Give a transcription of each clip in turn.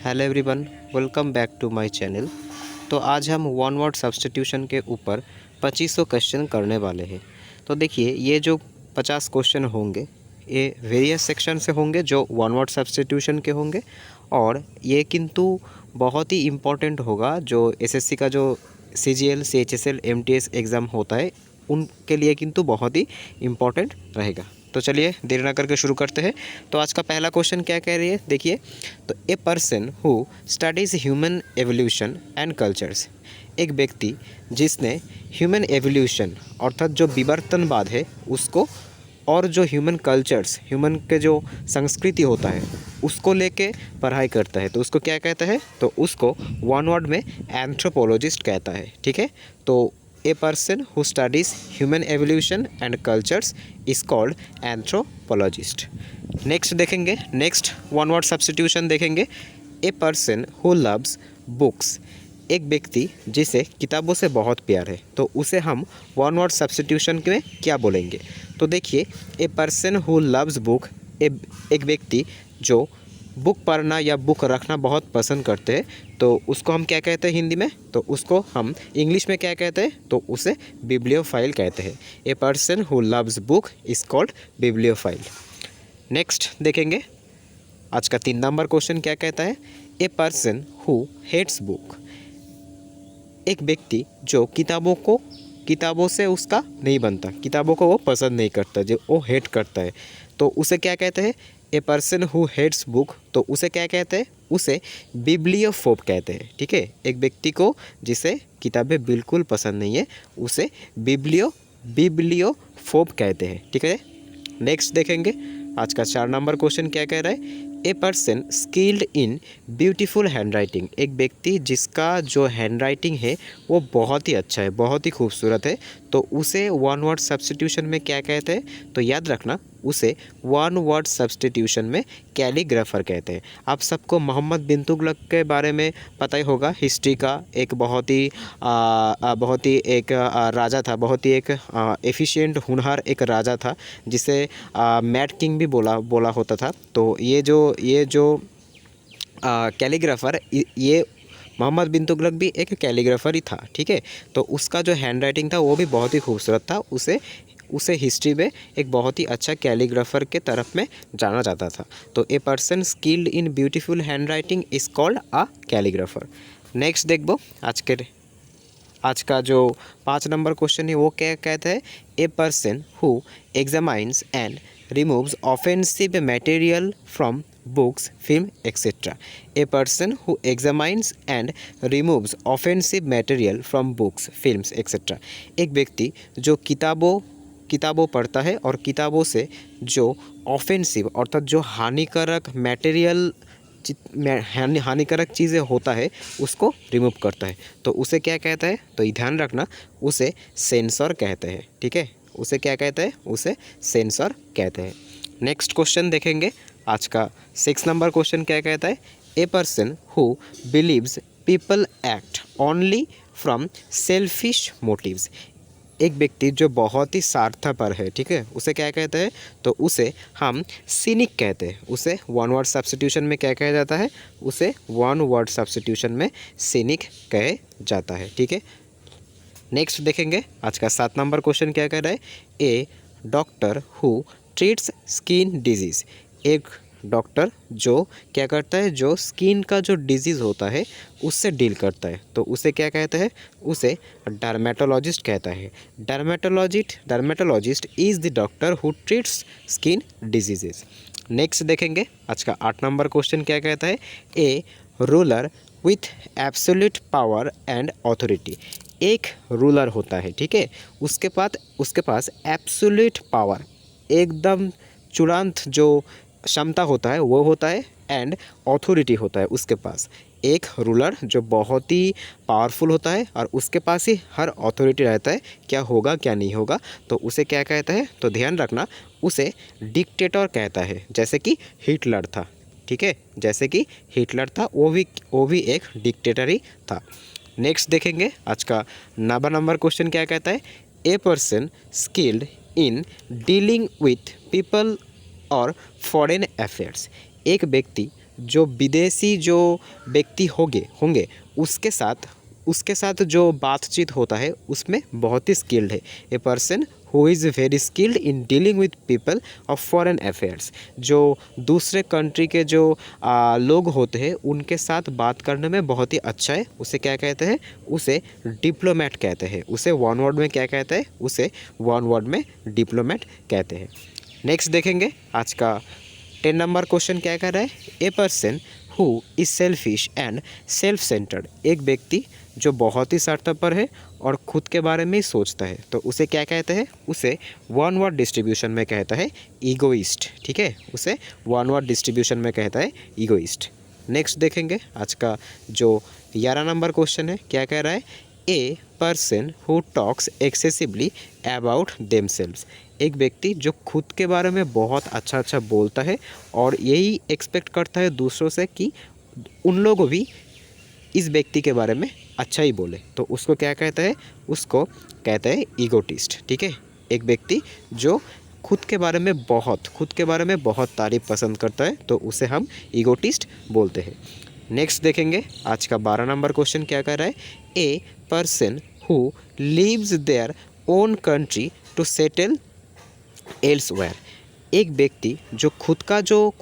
Hello everyone, welcome back to my channel. तो आज हम वन वर्ड सब्स्टिट्यूशन के ऊपर 2500 क्वेश्चन करने वाले हैं। तो देखिए, ये जो 50 क्वेश्चन होंगे ये वेरियस सेक्शन से होंगे जो वन वर्ड सब्स्टिट्यूशन के होंगे, और ये किंतु बहुत ही इम्पोर्टेंट होगा जो एसएससी का जो सीजीएल, सीएचएसएल, एमटीएस एग्ज़ाम होता है उनके लिए किंतु बहुत ही इम्पोर्टेंट रहेगा। तो चलिए देर ना करके शुरू करते हैं। तो आज का पहला क्वेश्चन क्या कह रही है, देखिए। तो a person who studies human evolution and cultures, एक व्यक्ति जिसने ह्यूमन एवोल्यूशन अर्थात जो विवर्तनवाद है उसको, और जो ह्यूमन कल्चर्स, ह्यूमन के जो संस्कृति होता है उसको लेके पढ़ाई करता है, तो उसको क्या कहता है? तो उसको वन वर्ड में एंथ्रोपोलॉजिस्ट कहता है। ठीक है, तो a person who studies human evolution and cultures is called anthropologist. Next देखेंगे, नेक्स्ट वन वर्ड सब्स्टिट्यूशन देखेंगे। ए पर्सन हु लव्स बुक्स, एक व्यक्ति जिसे किताबों से बहुत प्यार है, तो उसे हम वन वर्ड सब्स्टिट्यूशन में क्या बोलेंगे? तो देखिए, ए पर्सन हु लव्स बुक, एक व्यक्ति जो बुक पढ़ना या बुक रखना बहुत पसंद करते हैं, तो उसको हम क्या कहते हैं हिंदी में? तो उसको हम इंग्लिश में क्या कहते हैं? तो उसे बिब्लियोफाइल कहते हैं। A person who loves book is called bibliophile. Next देखेंगे, आज का 3 नंबर क्वेश्चन क्या कहता है? A person who hates book, एक व्यक्ति जो किताबों से उसका नहीं बनता, किताबों को वो पसंद नहीं करता, जो वो हेट करता है, तो उसे क्या कहते हैं? A person who hates book, तो उसे क्या कहते हैं? उसे बिब्लियोफोब कहते हैं। ठीक है, एक व्यक्ति को जिसे किताबें बिल्कुल पसंद नहीं है उसे बिब्लियोफोब कहते हैं। ठीक है, नेक्स्ट देखेंगे, आज का 4 नंबर क्वेश्चन क्या कह रहा है? A person skilled in beautiful hand writing, एक व्यक्ति जिसका जो हैंड राइटिंग है वो बहुत ही अच्छा है, बहुत ही खूबसूरत है, तो उसे वन वर्ड सब्स्टिट्यूशन में क्या कहते हैं? तो याद रखना, उसे वन वर्ड सब्स्टिट्यूशन में कैलीग्राफर कहते हैं। आप सबको मोहम्मद बिन तुगलक के बारे में पता ही होगा, हिस्ट्री का एक बहुत ही एक राजा था, बहुत ही एक एफिशिएंट होनहार एक राजा था, जिसे मैड किंग भी बोला होता था। तो ये जो कैलीग्राफर, ये मोहम्मद बिन तुगलक भी एक कैलीग्राफर ही था। ठीक है, तो उसका जो हैंड राइटिंग था वो भी बहुत ही खूबसूरत था, उसे हिस्ट्री में एक बहुत ही अच्छा कैलीग्राफर के तरफ में जाना जाता था। तो a person skilled in beautiful hand writing is called a calligrapher. Next देखो, आज का जो 5 नंबर क्वेश्चन है वो क्या कहता है? A person who examines and removes offensive material from books, film etcetera. A person who examines and removes offensive material from books, films etcetera, एक व्यक्ति जो किताबों पढ़ता है और किताबों से जो ऑफेंसिव अर्थात जो हानिकारक मटेरियल, हानिकारक चीज़ें होता है उसको रिमूव करता है, तो उसे क्या कहता है? तो ध्यान रखना, उसे सेंसर कहते हैं। ठीक है, उसे क्या कहते हैं? उसे सेंसर कहते हैं। नेक्स्ट क्वेश्चन देखेंगे, आज का 6 नंबर क्वेश्चन क्या कहता है? A person who believes people act only from selfish motives, एक व्यक्ति जो बहुत ही स्वार्थपर है, ठीक है, उसे क्या कहते हैं? तो उसे हम सिनिक कहते हैं। उसे वन वर्ड सब्स्टिट्यूशन में क्या कहा जाता है? उसे वन वर्ड सब्स्टिट्यूशन में सिनिक कहे जाता है। ठीक है, नेक्स्ट देखेंगे, आज का 7 नंबर क्वेश्चन क्या कह रहा है? A doctor who treats skin disease, एक डॉक्टर जो क्या करता है? जो स्किन का जो डिजीज़ होता है उससे डील करता है, तो उसे क्या कहते हैं? उसे डर्मेटोलॉजिस्ट कहता है। Dermatologist is the doctor who treats skin diseases. Next देखेंगे, आज का 8 नंबर क्वेश्चन क्या कहता है? ए ruler with absolute power and authority, एक रूलर होता है, ठीक है, उसके पास एब्सोल्यूट पावर, एकदम चूड़ांत जो क्षमता होता है वो होता है, एंड ऑथोरिटी होता है उसके पास। एक रूलर जो बहुत ही पावरफुल होता है और उसके पास ही हर अथॉरिटी रहता है, क्या होगा क्या नहीं होगा, तो उसे क्या कहता है? तो ध्यान रखना, उसे डिक्टेटर कहता है, जैसे कि हिटलर था। ठीक है, जैसे कि हिटलर था, वो भी एक डिक्टेटर ही था। नेक्स्ट देखेंगे, आज का 9 नंबर क्वेश्चन क्या कहता है? A person skilled in dealing with people और फॉरेन अफेयर्स, एक व्यक्ति जो विदेशी जो व्यक्ति होंगे उसके साथ जो बातचीत होता है उसमें बहुत ही स्किल्ड है। A person who is very skilled in dealing with people of foreign affairs. जो दूसरे कंट्री के जो लोग होते हैं उनके साथ बात करने में बहुत ही अच्छा है, उसे क्या कहते हैं? उसे डिप्लोमेट कहते हैं। उसे वन वर्ड में क्या कहते हैं? उसे वन वर्ड में डिप्लोमेट कहते हैं। नेक्स्ट देखेंगे आज का 10 नंबर क्वेश्चन क्या कह रहा है? A person who is selfish and self centred. एक व्यक्ति जो बहुत ही स्वार्थपर है और खुद के बारे में ही सोचता है, तो उसे क्या कहते हैं? उसे वन वर्ड डिस्ट्रीब्यूशन में कहता है ईगोइस्ट। ठीक है, उसे वन वर्ड डिस्ट्रीब्यूशन में कहता है ईगोइस्ट। नेक्स्ट देखेंगे आज का जो 11 नंबर क्वेश्चन है, क्या कह रहा है? A person who talks excessively about themselves. एक व्यक्ति जो खुद के बारे में बहुत अच्छा बोलता है और यही एक्सपेक्ट करता है दूसरों से कि उन लोग भी इस व्यक्ति के बारे में अच्छा ही बोले, तो उसको क्या कहता है? उसको कहता है ईगोटिस्ट। ठीक है, एक व्यक्ति जो खुद के बारे में बहुत तारीफ पसंद करता है, तो उसे हम ईगोटिस्ट बोलते हैं। नेक्स्ट देखेंगे आज का 12 नंबर क्वेश्चन क्या कह रहा है? A person who leaves their own country to settle elsewhere. एक व्यक्ति जो खुद का जो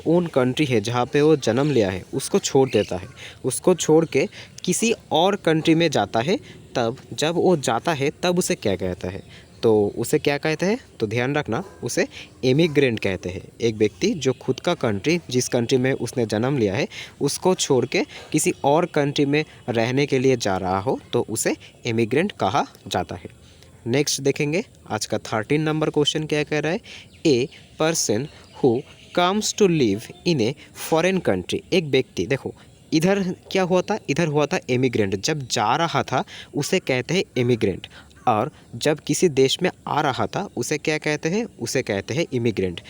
ओन कंट्री है, जहाँ पे वो जन्म लिया है, उसको छोड़ देता है, उसको छोड़ के किसी और कंट्री में जाता है, तब जब वो जाता है तब उसे क्या कहता है? तो उसे क्या कहते हैं? तो ध्यान रखना, उसे एमिग्रेंट कहते हैं। एक व्यक्ति जो खुद का कंट्री, जिस कंट्री में उसने जन्म लिया है, उसको छोड़ के किसी और कंट्री में रहने के लिए जा रहा हो, तो उसे एमिग्रेंट कहा जाता है। नेक्स्ट देखेंगे आज का 13 नंबर क्वेश्चन क्या कह रहा है? A person who comes to live in a foreign country. एक व्यक्ति, देखो इधर क्या हुआ था? इधर हुआ था एमिग्रेंट। जब जा रहा था उसे कहते हैं एमिग्रेंट, और जब किसी देश में आ रहा था उसे क्या कहते हैं? उसे कहते हैं इमिग्रेंट।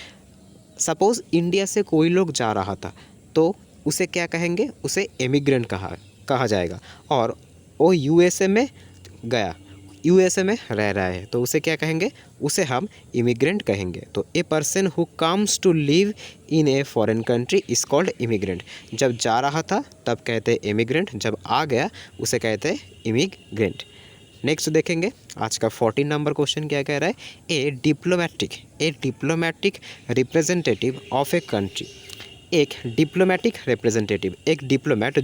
सपोज़ इंडिया से कोई लोग जा रहा था, तो उसे क्या कहेंगे? उसे एमिग्रेंट कहा जाएगा। और वो यूएसए में गया, यूएसए में रह रहा है, तो उसे क्या कहेंगे? उसे हम इमिग्रेंट कहेंगे। तो a person who comes to live in a foreign country is called immigrant. जब जा रहा था तब कहते हैं एमिग्रेंट, जब आ गया उसे कहते हैं इमिग्रेंट। नेक्स्ट देखेंगे आज का 14 नंबर क्वेश्चन क्या कह रहा है? A diplomatic representative of a country. एक डिप्लोमेटिक रिप्रेजेंटेटिव, एक डिप्लोमेट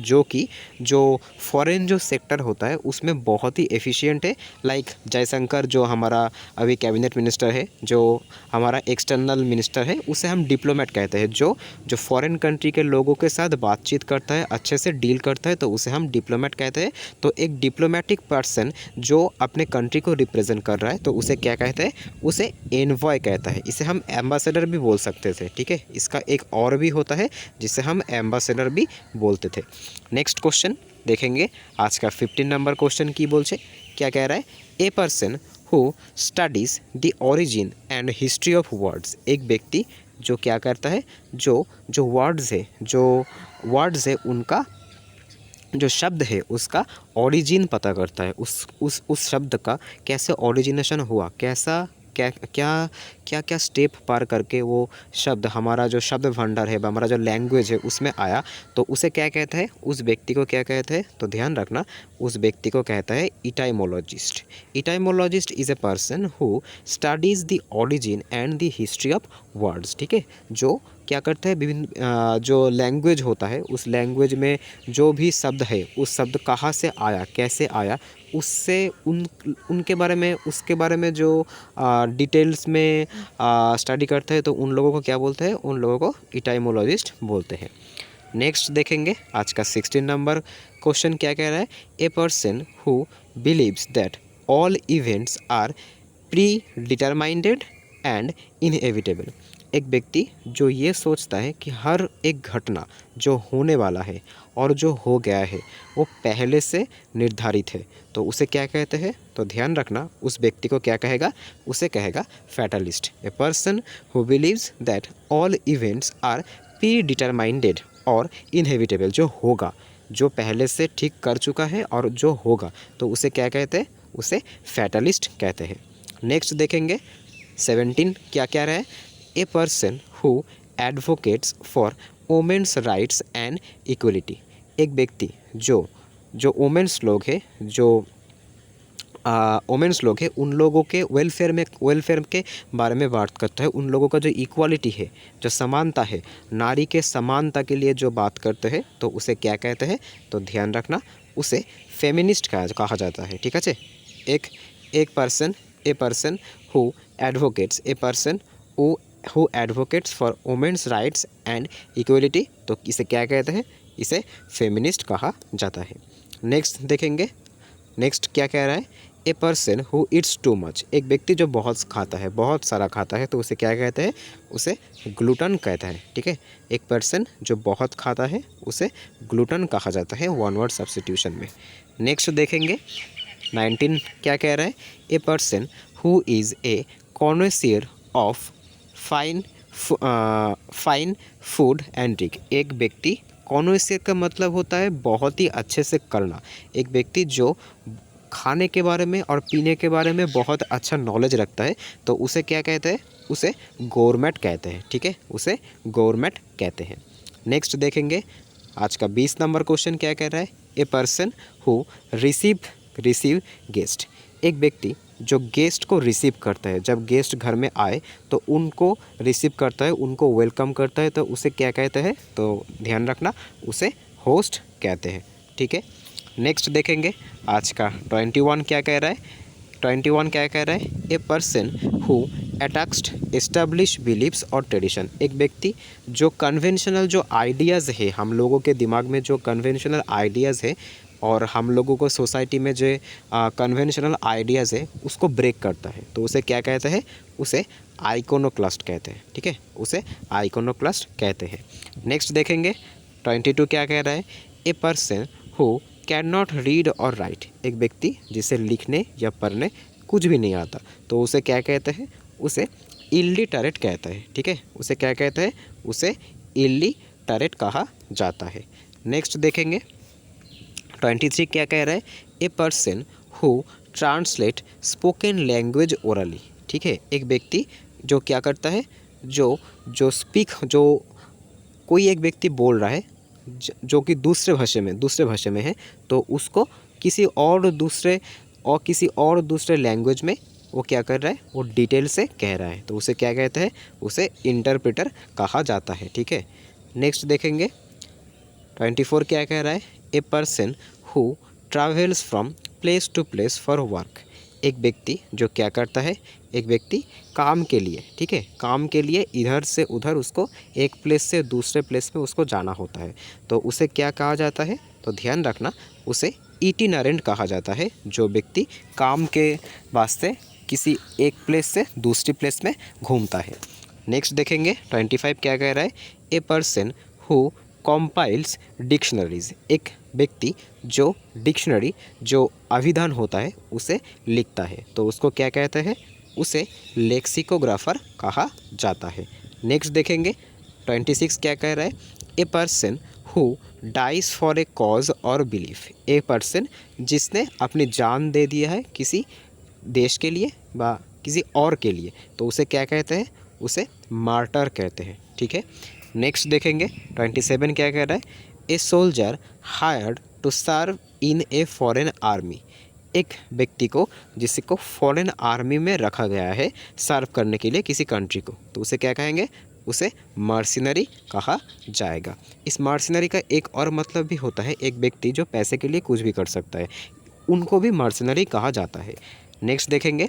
जो फॉरेन जो सेक्टर होता है उसमें बहुत ही एफिशिएंट है। लाइक जयशंकर जो हमारा अभी कैबिनेट मिनिस्टर है, जो हमारा एक्सटर्नल मिनिस्टर है, उसे हम डिप्लोमेट कहते हैं। जो फॉरेन कंट्री के लोगों के साथ बातचीत करता है, अच्छे से डील करता है, तो उसे हम डिप्लोमेट कहते हैं। तो एक डिप्लोमेटिक पर्सन जो अपने कंट्री को रिप्रेजेंट कर रहा है, तो उसे क्या कहते हैं? उसे एनवॉय कहता है। इसे हम एम्बेसडर भी बोल सकते थे। ठीक है, इसका एक और भी होता है जिसे हम एम्बेसडर भी बोलते थे। नेक्स्ट क्वेश्चन देखेंगे आज का 15 नंबर क्वेश्चन की बोल से क्या कह रहा है? A person who studies the origin and history of words. एक व्यक्ति जो क्या करता है? जो वर्ड्स है उनका जो शब्द है उसका ओरिजिन पता करता है। उस शब्द का कैसे ओरिजिनेशन हुआ, क्या स्टेप पार करके वो शब्द, हमारा जो शब्द भंडार है, हमारा जो लैंग्वेज है उसमें आया, तो उसे क्या कहता है? उस व्यक्ति को क्या कहते हैं? तो ध्यान रखना, उस व्यक्ति को कहता है etymologist. Etymologist is a person who studies the origin and the history of words. ठीक है, जो क्या करता है? विभिन्न जो लैंग्वेज होता है, उस लैंग्वेज में जो भी शब्द है, उस शब्द कहाँ से आया, कैसे आया, उससे उसके बारे में जो डिटेल्स में स्टडी करते हैं, तो उन लोगों को क्या बोलते हैं? उन लोगों को इटाइमोलॉजिस्ट बोलते हैं। नेक्स्ट देखेंगे आज का 16 नंबर क्वेश्चन क्या कह रहा है? A person who believes that all events are predetermined and inevitable. एक व्यक्ति जो ये सोचता है कि हर एक घटना जो होने वाला है और जो हो गया है वो पहले से निर्धारित है, तो उसे क्या कहते हैं? तो ध्यान रखना, उस व्यक्ति को क्या कहेगा? उसे कहेगा fatalist. A person who believes that all events are predetermined और इनएविटेबल। जो होगा, जो पहले से ठीक कर चुका है और जो होगा, तो उसे क्या कहते हैं? उसे फैटलिस्ट कहते हैं। नेक्स्ट देखेंगे 17 क्या रहा है? A person who advocates for women's rights and equality. एक व्यक्ति जो वोमेन्स लोग हैं, जो वोमेन्स लोग हैं, उन लोगों के वेलफेयर के बारे में बात करता है। उन लोगों का जो इक्वालिटी है, जो समानता है, नारी के समानता के लिए जो बात करते हैं, तो उसे क्या कहते हैं? तो ध्यान रखना, उसे फेमिनिस्ट कहा जाता है। ठीक है। एक person a person who advocates who advocates for women's rights and equality, तो इसे क्या कहते हैं? इसे फेमिनिस्ट कहा जाता है। नेक्स्ट देखेंगे, नेक्स्ट क्या कह रहा है? A person who Yeats too much. एक व्यक्ति जो बहुत खाता है, बहुत सारा खाता है, तो उसे क्या कहते हैं? उसे ग्लूटन कहता है। ठीक है। एक पर्सन जो बहुत खाता है उसे ग्लूटन कहा जाता है वन वर्ड सब्स्टिट्यूशन में। नेक्स्ट देखेंगे 19 क्या कह रहा है? A person who is a connoisseur of fine food and drink. एक व्यक्ति, कॉन्नोसियर का मतलब होता है बहुत ही अच्छे से करना। एक व्यक्ति जो खाने के बारे में और पीने के बारे में बहुत अच्छा नॉलेज रखता है, तो उसे क्या कहते हैं? उसे गवर्नमेंट कहते हैं। ठीक है, उसे गवर्नमेंट कहते हैं। नेक्स्ट देखेंगे, आज का 20 नंबर क्वेश्चन क्या कह रहा है? A person who receive guest. एक व्यक्ति जो गेस्ट को रिसीव करता है, जब गेस्ट घर में आए तो उनको रिसीव करता है, उनको वेलकम करता है, तो उसे क्या कहते हैं? तो ध्यान रखना, उसे होस्ट कहते हैं। ठीक है। नेक्स्ट देखेंगे, आज का 21 क्या कह रहा है? 21 क्या कह रहा है? A person who attacks establish believes और ट्रेडिशन। एक व्यक्ति जो कन्वेंशनल जो आइडियाज़ है, हम लोगों के दिमाग में जो कन्वेंशनल आइडियाज़ है और हम लोगों को सोसाइटी में जो कन्वेंशनल आइडियाज़ है उसको ब्रेक करता है, तो उसे क्या कहते हैं? उसे आइकोनोक्लास्ट कहते हैं। ठीक है, उसे आइकोनोक्लास्ट कहते हैं। नेक्स्ट देखेंगे 22 क्या कह रहा है? A person who can not read और राइट। एक व्यक्ति जिसे लिखने या पढ़ने कुछ भी नहीं आता, तो उसे क्या कहते हैं? उसे इलिटरेट कहता है। ठीक है, उसे क्या कहते हैं? उसे इलिटरेट कहा जाता है। नेक्स्ट देखेंगे 23 क्या कह रहा है? A person who translate spoken language orally. ठीक है, एक व्यक्ति जो क्या करता है? जो कोई एक व्यक्ति बोल रहा है जो कि दूसरे भाषा में है, तो उसको किसी और दूसरे लैंग्वेज में वो क्या कर रहा है? वो डिटेल से कह रहा है, तो उसे क्या कहते हैं? उसे इंटरप्रेटर कहा जाता है। ठीक है। नेक्स्ट देखेंगे 24 क्या कह रहा है? A person who travels from place to place for work. एक व्यक्ति जो क्या करता है? एक व्यक्ति काम के लिए, ठीक है, काम के लिए इधर से उधर उसको एक प्लेस से दूसरे प्लेस में उसको जाना होता है, तो उसे क्या कहा जाता है? तो ध्यान रखना, उसे इटिनरेंट कहा जाता है, जो व्यक्ति काम के वास्ते किसी एक प्लेस से दूसरी प्लेस में घूमता है। नेक्स्ट देखेंगे 25 क्या कह रहा है? A person who compiles dictionaries. एक व्यक्ति जो डिक्शनरी, जो अभिधान होता है, उसे लिखता है, तो उसको क्या कहते हैं? उसे लेक्सिकोग्राफर कहा जाता है। नेक्स्ट देखेंगे 26 क्या कह रहा है? A person who dies for a cause और बिलीफ। ए पर्सन जिसने अपनी जान दे दिया है किसी देश के लिए व किसी और के लिए, तो उसे क्या कहते हैं? उसे मार्टर कहते हैं। ठीक है। नेक्स्ट देखेंगे 27 क्या कह रहा है? A soldier hired to serve in a foreign army. एक व्यक्ति को जिसको फॉरेन आर्मी में रखा गया है सर्व करने के लिए किसी कंट्री को, तो उसे क्या कहेंगे? उसे मर्सिनरी कहा जाएगा। इस मर्सिनरी का एक और मतलब भी होता है, एक व्यक्ति जो पैसे के लिए कुछ भी कर सकता है, उनको भी मर्सिनरी कहा जाता है। नेक्स्ट देखेंगे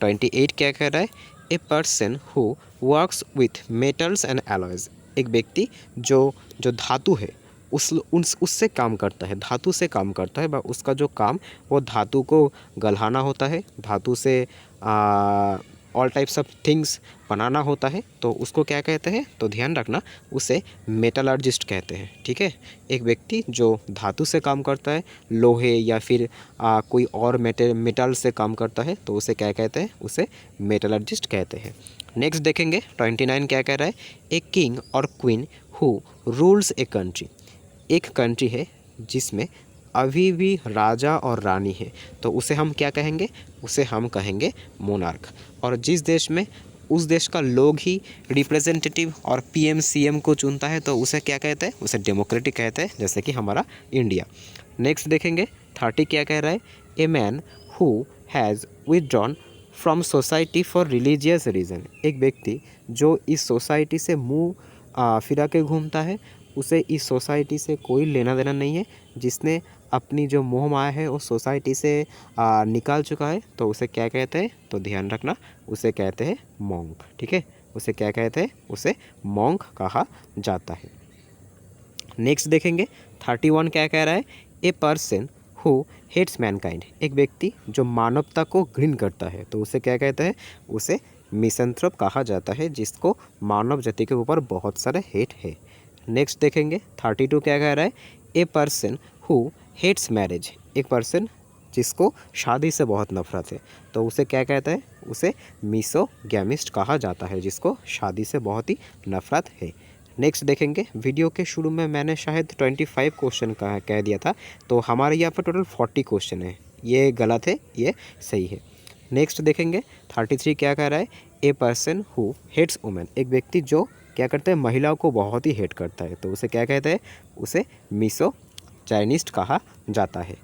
28 क्या कह रहा है? A person who works with metals and alloys. एक व्यक्ति जो धातु है उससे काम करता है, धातु से काम करता है, उसका जो काम वो धातु को गलहाना होता है, धातु से ऑल टाइप्स ऑफ थिंग्स बनाना होता है, तो उसको क्या कहते हैं? तो ध्यान रखना, उसे मेटलर्जिस्ट कहते हैं। ठीक है, एक व्यक्ति जो धातु से काम करता है, लोहे या फिर कोई और मेटल से काम करता है, तो उसे क्या कहते हैं? उसे मेटलर्जिस्ट कहते हैं। नेक्स्ट देखेंगे 29 क्या कह रहा है? ए किंग और queen who rules A country. एक कंट्री है जिसमें अभी भी राजा और रानी है, तो उसे हम क्या कहेंगे? उसे हम कहेंगे मोनार्क। और जिस देश में उस देश का लोग ही रिप्रेजेंटेटिव और पीएम सीएम को चुनता है तो उसे क्या कहते हैं, उसे डेमोक्रेटिक कहते हैं, जैसे कि हमारा इंडिया। नेक्स्ट देखेंगे 30 क्या कह रहा है, a man who has withdrawn from society for religious reason. एक व्यक्ति जो इस सोसाइटी से मुँह फिरा के घूमता है, उसे इस सोसाइटी से कोई लेना देना नहीं है, जिसने अपनी जो मोह माया है वो सोसाइटी से निकाल चुका है, तो उसे क्या कहते हैं, तो ध्यान रखना, उसे कहते हैं मॉन्क। ठीक है, उसे क्या कहते हैं, उसे मॉन्क कहा जाता है। नेक्स्ट देखेंगे 31 क्या कह रहा है, a person who hates mankind. एक व्यक्ति जो मानवता को घृण करता है, तो उसे क्या कहते हैं, उसे मिसंथ्रोप कहा जाता है, जिसको मानव जाति के ऊपर बहुत सारे हेट है। नेक्स्ट देखेंगे 32 क्या कह रहा है, a person who hates marriage. एक पर्सन जिसको शादी से बहुत नफरत है, तो उसे क्या कहता है, उसे मिसोगैमिस्ट कहा जाता है, जिसको शादी से बहुत ही नफरत है। नेक्स्ट देखेंगे, वीडियो के शुरू में मैंने शायद 25 क्वेश्चन कह दिया था, तो हमारे यहाँ पर टोटल 40 क्वेश्चन है, ये गलत है, ये सही है। नेक्स्ट देखेंगे 33 क्या कह रहा है, a person who hates women. एक व्यक्ति जो क्या करता है, महिलाओं को बहुत ही हेट करता है, तो उसे क्या कहते हैं, उसे मिसोजाइनिस्ट कहा जाता है।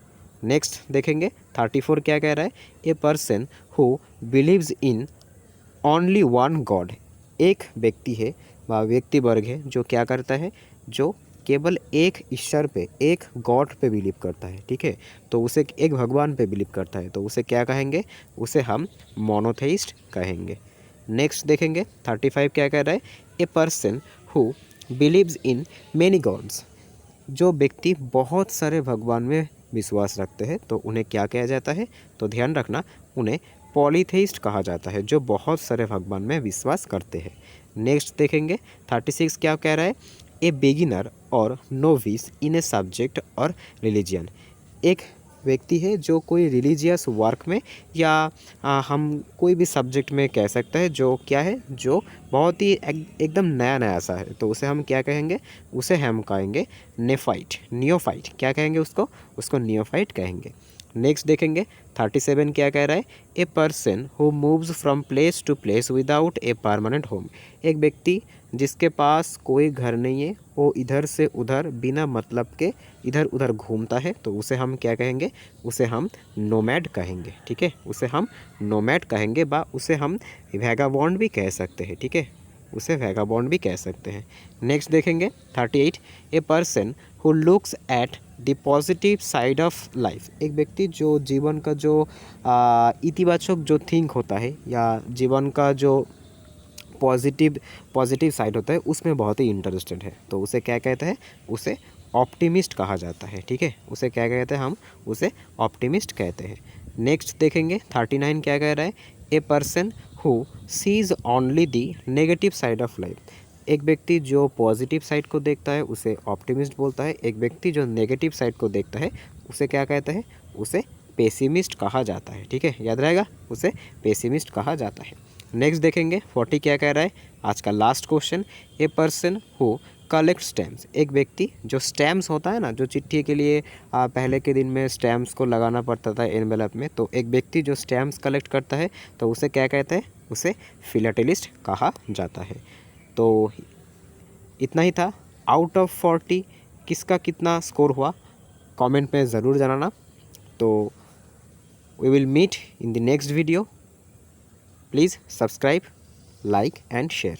नेक्स्ट देखेंगे 34 क्या कह रहा है, a person who believes in only one God. एक व्यक्ति है व व्यक्ति वर्ग है जो क्या करता है, जो केवल एक ईश्वर पे, एक गॉड पे बिलीव करता है। ठीक है, तो उसे एक भगवान पे बिलीव करता है, तो उसे क्या कहेंगे, उसे हम मोनोथेइस्ट कहेंगे। नेक्स्ट देखेंगे 35 क्या कह रहा है, a person who believes in many God's. जो व्यक्ति बहुत सारे भगवान में विश्वास रखते हैं, तो उन्हें क्या कहा जाता है, तो ध्यान रखना, उन्हें पॉलीथेइस्ट कहा जाता है, जो बहुत सारे भगवान में विश्वास करते हैं। नेक्स्ट देखेंगे 36 क्या कह रहा है, ए बिगिनर और नोविस इन ए सब्जेक्ट और रिलीजियन। एक व्यक्ति है जो कोई रिलीजियस वर्क में या हम कोई भी सब्जेक्ट में कह सकते हैं, जो क्या है, जो बहुत ही एकदम नया नया सा है, तो उसे हम क्या कहेंगे, उसे हम कहेंगे नेफाइट, नियोफाइट। क्या कहेंगे उसको नियोफाइट कहेंगे। नेक्स्ट देखेंगे 37 क्या कह रहा है, a person who moves from place to place without a permanent home. एक व्यक्ति जिसके पास कोई घर नहीं है, वो इधर से उधर बिना मतलब के इधर उधर घूमता है, तो उसे हम क्या कहेंगे, उसे हम नोमैड कहेंगे। ठीक है, उसे हम नोमैड कहेंगे, बा उसे हम वैगाबॉन्ड भी कह सकते हैं। ठीक है, उसे वैगाबॉन्ड भी कह सकते हैं। नेक्स्ट देखेंगे 38, ए person who looks at the positive side of life. एक व्यक्ति जो जीवन का जो इतिबाचक जो थिंक होता है, या जीवन का जो पॉजिटिव साइड होता है, उसमें बहुत ही इंटरेस्टेड है, तो उसे क्या कहते हैं, उसे ऑप्टिमिस्ट कहा जाता है। ठीक है, उसे क्या कहते हैं, हम उसे ऑप्टिमिस्ट कहते हैं। नेक्स्ट देखेंगे 39 क्या कह रहा है, a person who seize only the negative side of life. एक व्यक्ति जो पॉजिटिव साइड को देखता है उसे ऑप्टिमिस्ट बोलता है, एक व्यक्ति जो नेगेटिव साइड को देखता है उसे क्या कहते हैं, उसे पेसिमिस्ट कहा जाता है। ठीक है, याद रहेगा, उसे पेसिमिस्ट कहा जाता है। नेक्स्ट देखेंगे 40 क्या कह रहा है, आज का last question, A person who collect stamps. एक व्यक्ति जो स्टैम्प्स होता है ना, जो चिट्ठी के लिए पहले के दिन में स्टैम्प्स को लगाना पड़ता था एनवेलप में, तो एक व्यक्ति जो स्टैम्प्स कलेक्ट करता है, तो उसे क्या कहते हैं, उसे फिलाटेलिस्ट कहा जाता है। तो इतना ही था। आउट ऑफ 40 किसका कितना स्कोर हुआ, कमेंट में ज़रूर जनाना। तो we will meet in the next video. Please subscribe, like and share.